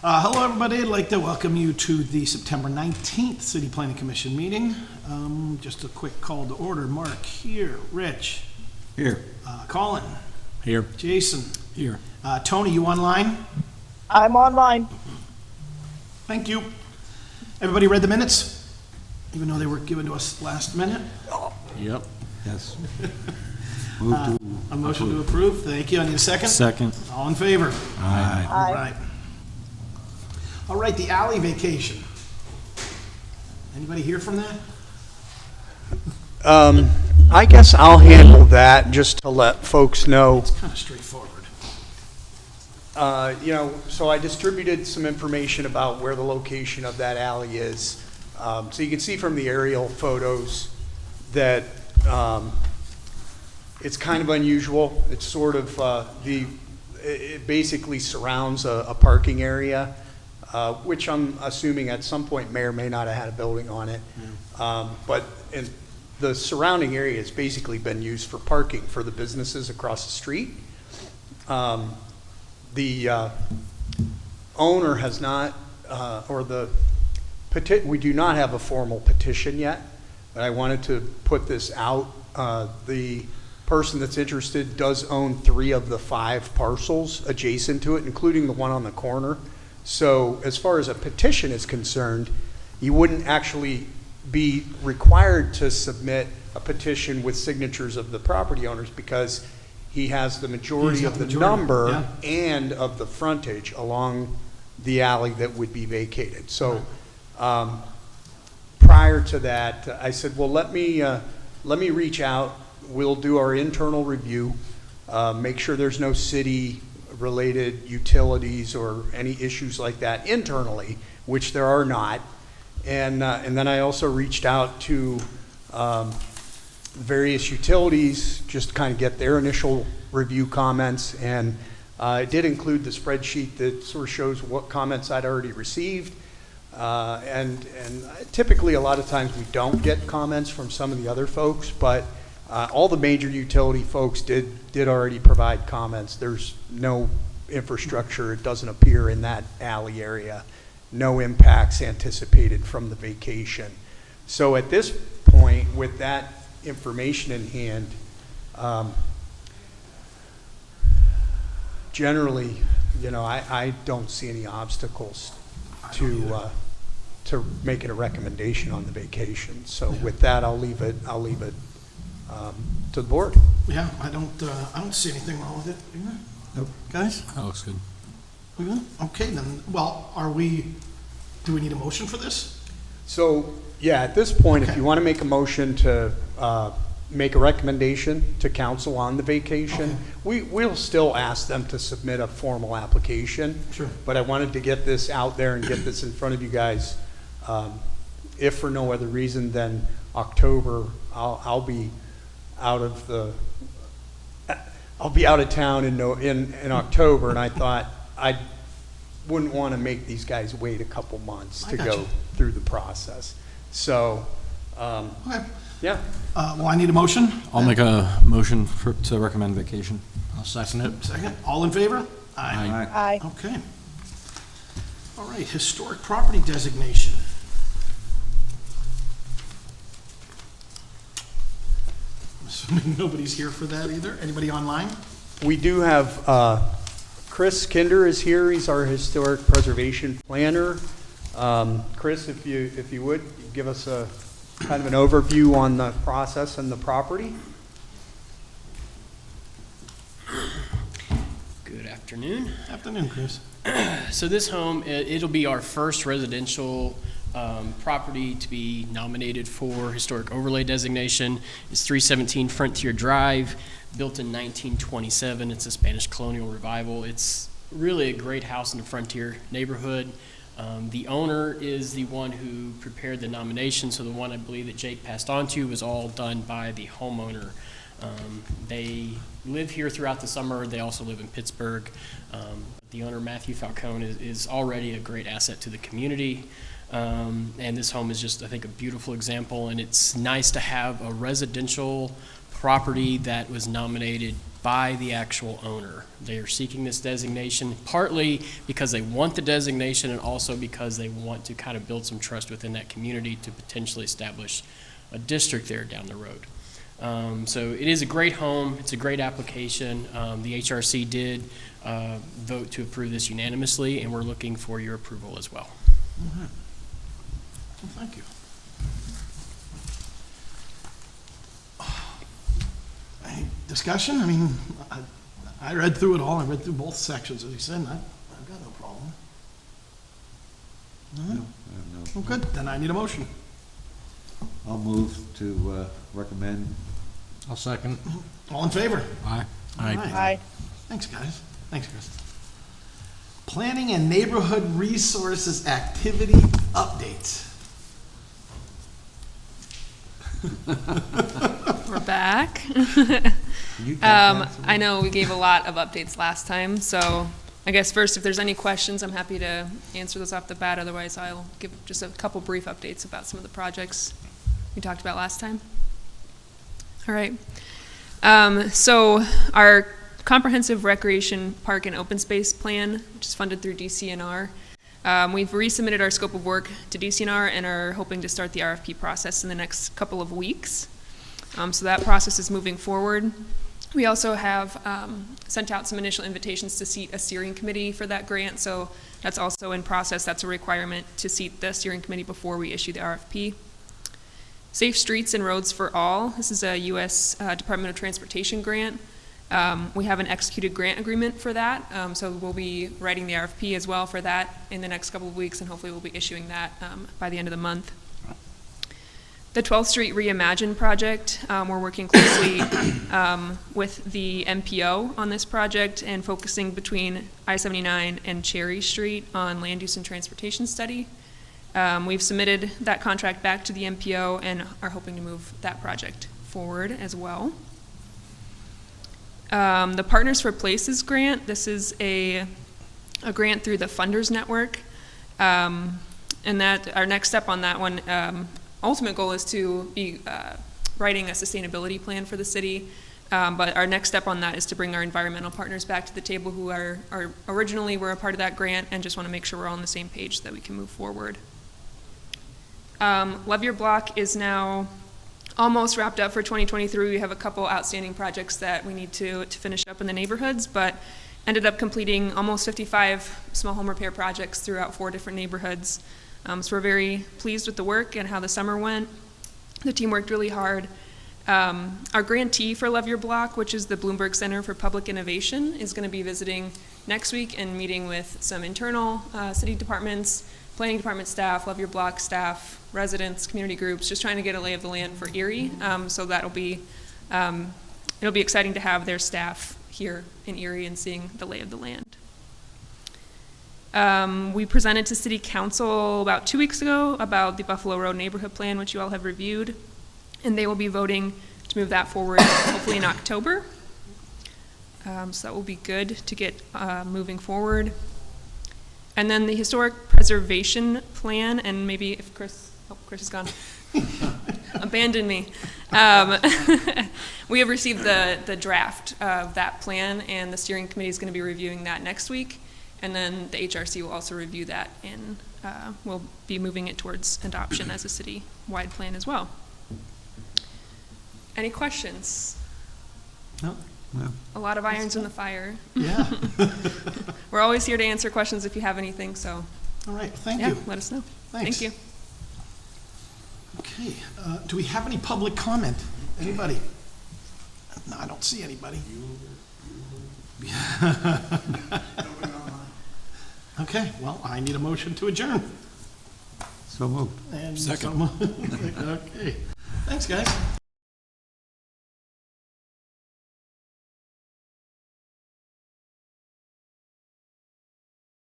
Hello, everybody. I'd like to welcome you to the September 19th City Planning Commission meeting. Just a quick call to order. Mark, here. Rich. Here. Colin. Here. Jason. Here. Tony, you online? I'm online. Thank you. Everybody read the minutes? Even though they were given to us last minute? Yep. Yes. A motion to approve. Thank you. I need a second. Second. All in favor? Aye. All right. All right, the alley vacation. Anybody hear from that? I guess I'll handle that just to let folks know. It's kind of straightforward. So I distributed some information about where the location of that alley is. So you can see from the aerial photos that it's kind of unusual. It's sort of it basically surrounds a parking area, which I'm assuming at some point may or may not have had a building on it. But the surrounding area has basically been used for parking for the businesses across the street. The owner has not, we do not have a formal petition yet, but I wanted to put this out. The person that's interested does own 3 of the 5 parcels adjacent to it, including the one on the corner. So as far as a petition is concerned, you wouldn't actually be required to submit a petition with signatures of the property owners because he has the majority of the number and of the frontage along the alley that would be vacated. So prior to that, I said, well, let me reach out. We'll do our internal review, make sure there's no city-related utilities or any issues like that internally, which there are not. And then I also reached out to various utilities, just kind of get their initial review comments, and I did include the spreadsheet that sort of shows what comments I'd already received. And typically a lot of times we don't get comments from some of the other folks, but all the major utility folks did already provide comments. There's no infrastructure, it doesn't appear in that alley area, no impacts anticipated from the vacation. So at this point, with that information in hand, generally, I don't see any obstacles to making a recommendation on the vacation. So with that, I'll leave it to the board. Yeah, I don't see anything wrong with it. Do you? Nope. Guys? That looks good. We good? Okay, then. Well, do we need a motion for this? So yeah, at this point, Okay. if you want to make a motion to make a recommendation to council on the vacation, we'll still ask them to submit a formal application. Sure. But I wanted to get this out there and get this in front of you guys. If for no other reason than October, I'll be out of town in October, and I thought I wouldn't want to make these guys wait a couple months to go through the process. So, Okay. yeah. Well, I need a motion. I'll make a motion to recommend vacation. I'll second it. Second. All in favor? Aye. Aye. Okay. All right, historic property designation. I'm assuming nobody's here for that either. Anybody online? We do have Chris Kinder is here. He's our historic preservation planner. Chris, if you would give us a kind of an overview on the process and the property. Good afternoon. Afternoon, Chris. So this home, it'll be our first residential property to be nominated for historic overlay designation. It's 317 Frontier Drive, built in 1927. It's a Spanish colonial revival. It's really a great house in the Frontier neighborhood. The owner is the one who prepared the nomination, so the one I believe that Jake passed on to was all done by the homeowner. They live here throughout the summer. They also live in Pittsburgh. The owner, Matthew Falcone, is already a great asset to the community. And this home is just, I think, a beautiful example, and it's nice to have a residential property that was nominated by the actual owner. They are seeking this designation partly because they want the designation and also because they want to kind of build some trust within that community to potentially establish a district there down the road. So it is a great home. It's a great application. The HRC did vote to approve this unanimously, and we're looking for your approval as well. Well, thank you. Any discussion? I mean, I read through it all. I read through both sections, as you said, and I've got no problem. No? No. Well, good. Then I need a motion. I'll move to recommend. I'll second. All in favor? Aye. All right. Thanks, guys. Thanks, Chris. Planning and Neighborhood Resources Activity Updates. We're back. You got that? I know we gave a lot of updates last time, so I guess first, if there's any questions, I'm happy to answer those off the bat. Otherwise, I'll give just a couple brief updates about some of the projects we talked about last time. All right. So our Comprehensive Recreation Park and Open Space Plan, which is funded through DCNR, we've resubmitted our scope of work to DCNR and are hoping to start the RFP process in the next couple of weeks. So that process is moving forward. We also have sent out some initial invitations to seat a steering committee for that grant, so that's also in process. That's a requirement to seat the steering committee before we issue the RFP. Safe Streets and Roads for All. This is a U.S. Department of Transportation grant. We have an executed grant agreement for that, so we'll be writing the RFP as well for that in the next couple of weeks, and hopefully we'll be issuing that by the end of the month. The 12th Street Reimagine project, we're working closely with the MPO on this project and focusing between I-79 and Cherry Street on land use and transportation study. We've submitted that contract back to the MPO and are hoping to move that project forward as well. The Partners for Places grant, this is a grant through the Funders Network, and that our next step on that one, ultimate goal is to be writing a sustainability plan for the city, but our next step on that is to bring our environmental partners back to the table who are originally were a part of that grant and just want to make sure we're all on the same page so that we can move forward. Love Your Block is now almost wrapped up for 2023. We have a couple outstanding projects that we need to finish up in the neighborhoods, but ended up completing almost 55 small home repair projects throughout 4 different neighborhoods. So we're very pleased with the work and how the summer went. The team worked really hard. Our grantee for Love Your Block, which is the Bloomberg Center for Public Innovation, is going to be visiting next week and meeting with some internal city departments, planning department staff, Love Your Block staff, residents, community groups, just trying to get a lay of the land for Erie. So that'll be, it'll be exciting to have their staff here in Erie and seeing the lay of the land. We presented to City Council about 2 weeks ago about the Buffalo Road Neighborhood Plan, which you all have reviewed, and they will be voting to move that forward hopefully in October. So that will be good to get moving forward. And then the Historic Preservation Plan, and maybe if Chris is gone, abandon me. We have received the draft of that plan, and the steering committee is going to be reviewing that next week. And then the HRC will also review that, and we'll be moving it towards adoption as a city-wide plan as well. Any questions? No? No. A lot of irons in the fire. Yeah. We're always here to answer questions if you have anything, so All right, thank yeah, you. let us know. Thanks. Thank you. Okay, do we have any public comment? Anybody? No, I don't see anybody. Okay, well, I need a motion to adjourn. So moved. And Second. Okay, thanks, guys.